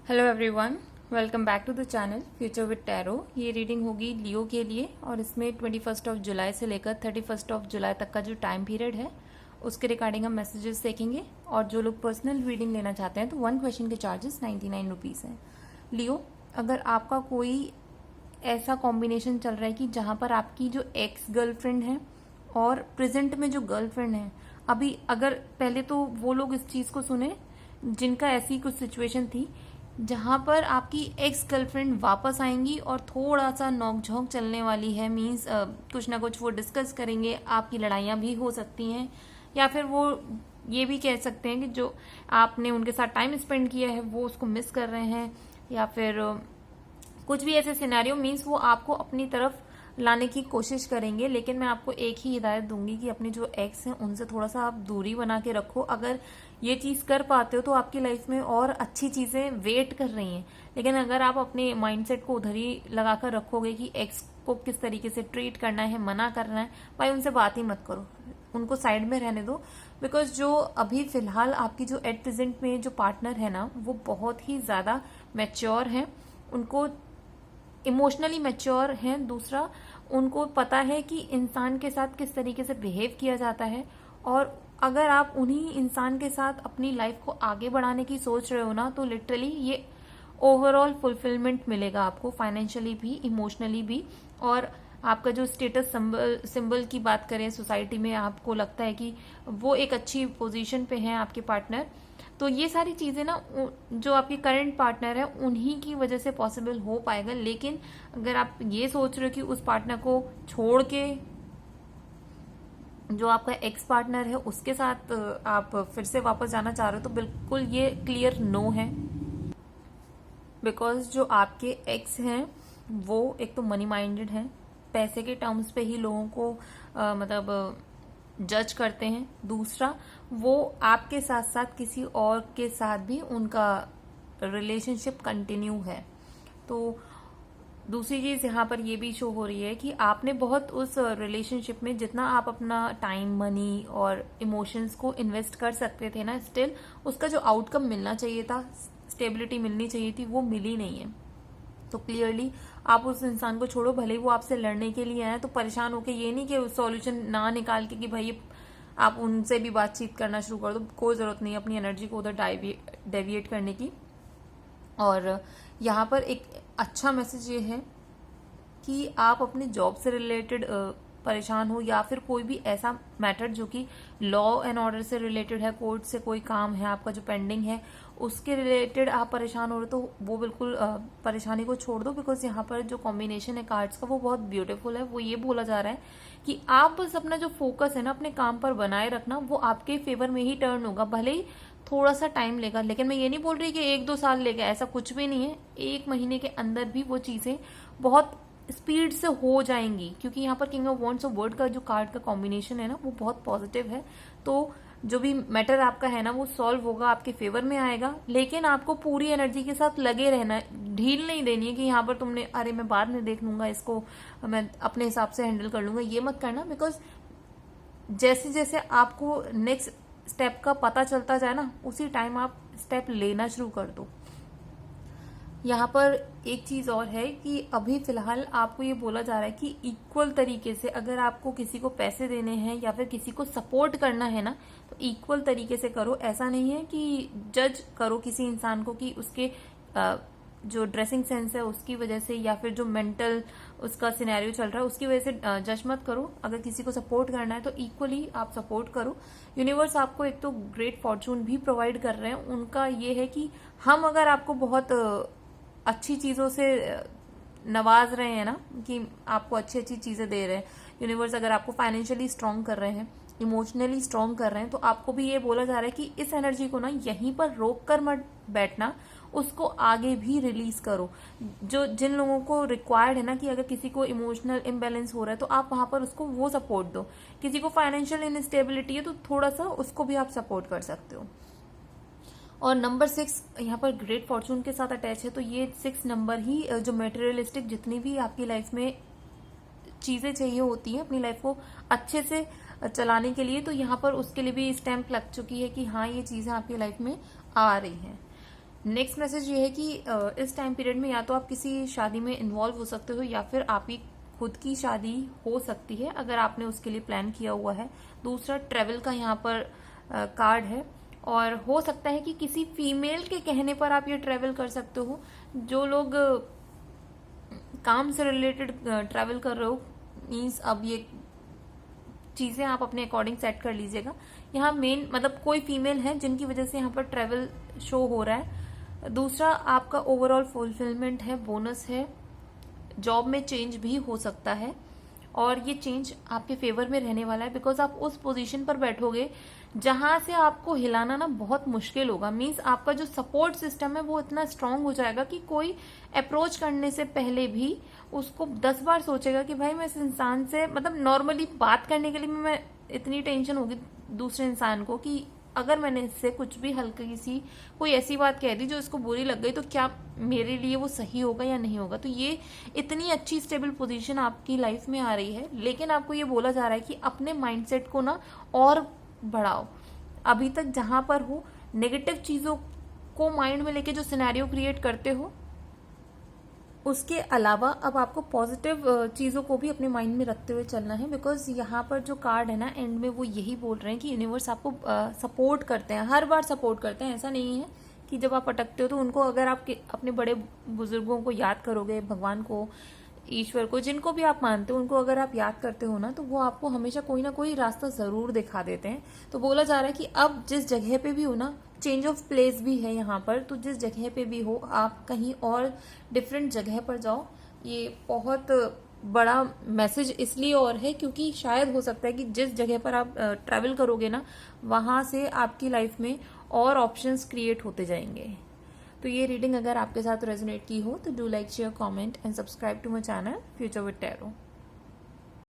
Hello everyone, welcome back to the channel future with tarot. ये reading होगी Leo के लिए और इसमें 21 जुलाई से लेकर 31 जुलाई तक का जो टाइम पीरियड है उसके रिगार्डिंग हम मैसेजेस देखेंगे। और जो लोग पर्सनल रीडिंग लेना चाहते हैं तो 1 क्वेश्चन के चार्जेस 99 रुपीज़ हैं। लियो, अगर आपका कोई ऐसा कॉम्बिनेशन चल रहा है कि जहाँ पर आपकी जो एक्स गर्लफ्रेंड है और प्रेजेंट में जो गर्लफ्रेंड है, अभी अगर पहले तो वो लोग इस चीज़ को सुने जिनका ऐसी कुछ सिचुएशन थी जहां पर आपकी एक्स गर्लफ्रेंड वापस आएंगी और थोड़ा सा नोक-झोंक चलने वाली है। मींस कुछ ना कुछ वो डिस्कस करेंगे, आपकी लड़ाइयाँ भी हो सकती हैं, या फिर वो ये भी कह सकते हैं कि जो आपने उनके साथ टाइम स्पेंड किया है वो उसको मिस कर रहे हैं, या फिर कुछ भी ऐसे सिनेरियो। मींस वो आपको अपनी तरफ लाने की कोशिश करेंगे। लेकिन मैं आपको एक ही हिदायत दूंगी कि अपने जो एक्स हैं उनसे थोड़ा सा आप दूरी बना के रखो। अगर ये चीज कर पाते हो तो आपकी लाइफ में और अच्छी चीजें वेट कर रही हैं। लेकिन अगर आप अपने माइंडसेट को उधर ही लगाकर रखोगे कि एक्स को किस तरीके से ट्रीट करना है, मना करना है, भाई उनसे बात ही मत करो, उनको साइड में रहने दो। बिकॉज जो अभी फिलहाल आपकी जो एट प्रेजेंट में जो पार्टनर है ना, वो बहुत ही ज्यादा मैच्योर है, उनको इमोशनली मैच्योर हैं। दूसरा, उनको पता है कि इंसान के साथ किस तरीके से बिहेव किया जाता है। और अगर आप उन्हीं इंसान के साथ अपनी लाइफ को आगे बढ़ाने की सोच रहे हो ना, तो लिटरली ये ओवरऑल फुलफिलमेंट मिलेगा आपको, फाइनेंशियली भी, इमोशनली भी। और आपका जो स्टेटस सिंबल की बात करें सोसाइटी में, आपको लगता है कि वो एक अच्छी पोजीशन पे हैं आपके पार्टनर, तो ये सारी चीजें ना जो आपके करंट पार्टनर है उन्हीं की वजह से पॉसिबल हो पाएगा। लेकिन अगर आप ये सोच रहे हो कि उस पार्टनर को छोड़ के जो आपका एक्स पार्टनर है उसके साथ आप फिर से वापस जाना चाह रहे हो, तो बिल्कुल ये क्लियर नो है। बिकॉज जो आपके एक्स हैं वो एक तो मनी माइंडेड हैं, पैसे के टर्म्स पे ही लोगों को मतलब जज करते हैं। दूसरा, वो आपके साथ साथ किसी और के साथ भी उनका रिलेशनशिप कंटिन्यू है। तो दूसरी चीज यहाँ पर ये भी शो हो रही है कि आपने बहुत उस रिलेशनशिप में जितना आप अपना टाइम, मनी और इमोशंस को इन्वेस्ट कर सकते थे ना, स्टिल उसका जो आउटकम मिलना चाहिए था, स्टेबिलिटी मिलनी चाहिए थी, वो मिली नहीं है। तो क्लियरली आप उस इंसान को छोड़ो। भले ही वो आपसे लड़ने के लिए आए तो परेशान होके ये नहीं कि सॉल्यूशन ना निकाल के कि भाई आप उनसे भी बातचीत करना शुरू कर दो, कोई जरूरत नहीं है अपनी एनर्जी को उधर डेविएट करने की। और यहाँ पर एक अच्छा मैसेज ये है कि आप अपने जॉब से रिलेटेड परेशान हो, या फिर कोई भी ऐसा मैटर जो कि लॉ एंड ऑर्डर से रिलेटेड है, कोर्ट से कोई काम है आपका जो पेंडिंग है, उसके रिलेटेड आप परेशान हो रहे, तो वो बिल्कुल परेशानी को छोड़ दो। बिकॉज यहाँ पर जो कॉम्बिनेशन है कार्ड्स का वो बहुत ब्यूटीफुल है। वो ये बोला जा रहा है कि आप बस अपना जो फोकस है ना अपने काम पर बनाए रखना, वो आपके फेवर में ही टर्न होगा। भले ही थोड़ा सा टाइम लेगा, लेकिन मैं ये नहीं बोल रही कि 1-2 साल लेगा, ऐसा कुछ भी नहीं है। 1 महीने के अंदर भी वो चीजें बहुत स्पीड से हो जाएंगी, क्योंकि यहाँ पर किंग ऑफ वॉन्ड्स और वर्ड का जो कार्ड का कॉम्बिनेशन है ना वो बहुत पॉजिटिव है। तो जो भी मैटर आपका है ना वो सॉल्व होगा, आपके फेवर में आएगा। लेकिन आपको पूरी एनर्जी के साथ लगे रहना है, ढील नहीं देनी है कि यहाँ पर तुमने अरे मैं बाद में देख लूंगा, इसको मैं अपने हिसाब से हैंडल कर लूंगा, ये मत करना। बिकॉज जैसे जैसे आपको नेक्स्ट स्टेप का पता चलता जाए ना, उसी टाइम आप स्टेप लेना शुरू कर दो। यहाँ पर एक चीज और है कि अभी फिलहाल आपको ये बोला जा रहा है कि इक्वल तरीके से अगर आपको किसी को पैसे देने हैं या फिर किसी को सपोर्ट करना है ना, तो इक्वल तरीके से करो। ऐसा नहीं है कि जज करो किसी इंसान को कि उसके जो ड्रेसिंग सेंस है उसकी वजह से, या फिर जो मेंटल उसका सिनेरियो चल रहा है उसकी वजह से जज मत करो। अगर किसी को सपोर्ट करना है तो इक्वली आप सपोर्ट करो। यूनिवर्स आपको एक तो ग्रेट फॉर्चून भी प्रोवाइड कर रहे हैं। उनका ये है कि हम अगर आपको बहुत अच्छी चीजों से नवाज रहे हैं ना, कि आपको अच्छी अच्छी चीजें दे रहे हैं, यूनिवर्स अगर आपको फाइनेंशियली स्ट्रांग कर रहे हैं, इमोशनली स्ट्रांग कर रहे हैं, तो आपको भी ये बोला जा रहा है कि इस एनर्जी को ना यहीं पर रोक कर मत बैठना, उसको आगे भी रिलीज करो। जो जिन लोगों को रिक्वायर्ड है ना कि अगर किसी को इमोशनल इम्बेलेंस हो रहा है तो आप वहां पर उसको वो सपोर्ट दो। किसी को फाइनेंशियल इनस्टेबिलिटी है तो थोड़ा सा उसको भी आप सपोर्ट कर सकते हो। और नंबर 6 यहाँ पर ग्रेट फॉर्चून के साथ अटैच है, तो ये 6 नंबर ही जो मेटेरियलिस्टिक जितनी भी आपकी लाइफ में चीजें चाहिए होती हैं अपनी लाइफ को अच्छे से चलाने के लिए, तो यहाँ पर उसके लिए भी स्टैम्प लग चुकी है कि हाँ ये चीजें आपकी लाइफ में आ रही हैं। नेक्स्ट मैसेज ये है कि इस टाइम पीरियड में या तो आप किसी शादी में इन्वॉल्व हो सकते हो या फिर आपकी खुद की शादी हो सकती है अगर आपने उसके लिए प्लान किया हुआ है। दूसरा, ट्रेवल का यहाँ पर कार्ड है और हो सकता है कि किसी फीमेल के कहने पर आप ये ट्रेवल कर सकते हो। जो लोग काम से रिलेटेड ट्रैवल कर रहे हो, मीन्स अब ये चीजें आप अपने अकॉर्डिंग सेट कर लीजिएगा। यहाँ मेन मतलब कोई फीमेल है जिनकी वजह से यहाँ पर ट्रैवल शो हो रहा है। दूसरा, आपका ओवरऑल फुलफिलमेंट है, बोनस है, जॉब में चेंज भी हो सकता है और ये चेंज आपके फेवर में रहने वाला है बिकॉज आप उस पोजीशन पर बैठोगे जहां से आपको हिलाना ना बहुत मुश्किल होगा। मीन्स आपका जो सपोर्ट सिस्टम है वो इतना स्ट्रांग हो जाएगा कि कोई अप्रोच करने से पहले भी उसको 10 बार सोचेगा कि भाई मैं इस इंसान से मतलब नॉर्मली बात करने के लिए मैं इतनी टेंशन होगी दूसरे इंसान को कि अगर मैंने इससे कुछ भी हल्की सी कोई ऐसी बात कह दी जो इसको बुरी लग गई तो क्या मेरे लिए वो सही होगा या नहीं होगा। तो ये इतनी अच्छी स्टेबल पोजीशन आपकी लाइफ में आ रही है, लेकिन आपको ये बोला जा रहा है कि अपने माइंडसेट को ना और बढ़ाओ। अभी तक जहां पर हो नेगेटिव चीजों को माइंड में लेके जो सिनेरियो क्रिएट करते हो, उसके अलावा अब आपको पॉजिटिव चीजों को भी अपने माइंड में रखते हुए चलना है। बिकॉज यहाँ पर जो कार्ड है ना एंड में वो यही बोल रहे हैं कि यूनिवर्स आपको सपोर्ट करते हैं, हर बार सपोर्ट करते हैं। ऐसा नहीं है कि जब आप अटकते हो तो उनको अगर आप अपने बड़े बुजुर्गों को याद करोगे, भगवान को, ईश्वर को, जिनको भी आप मानते हो उनको अगर आप याद करते हो ना तो वो आपको हमेशा कोई ना कोई रास्ता जरूर दिखा देते हैं। तो बोला जा रहा है कि अब जिस जगह पे भी हो ना, चेंज ऑफ प्लेस भी है यहाँ पर, तो जिस जगह पे भी हो आप कहीं और डिफरेंट जगह पर जाओ। ये बहुत बड़ा मैसेज इसलिए और है क्योंकि शायद हो सकता है कि जिस जगह पर आप ट्रैवल करोगे ना वहां से आपकी लाइफ में और ऑप्शंस क्रिएट होते जाएंगे। तो ये रीडिंग अगर आपके साथ रेजोनेट की हो तो do like, share, comment and subscribe to my channel future with tarot.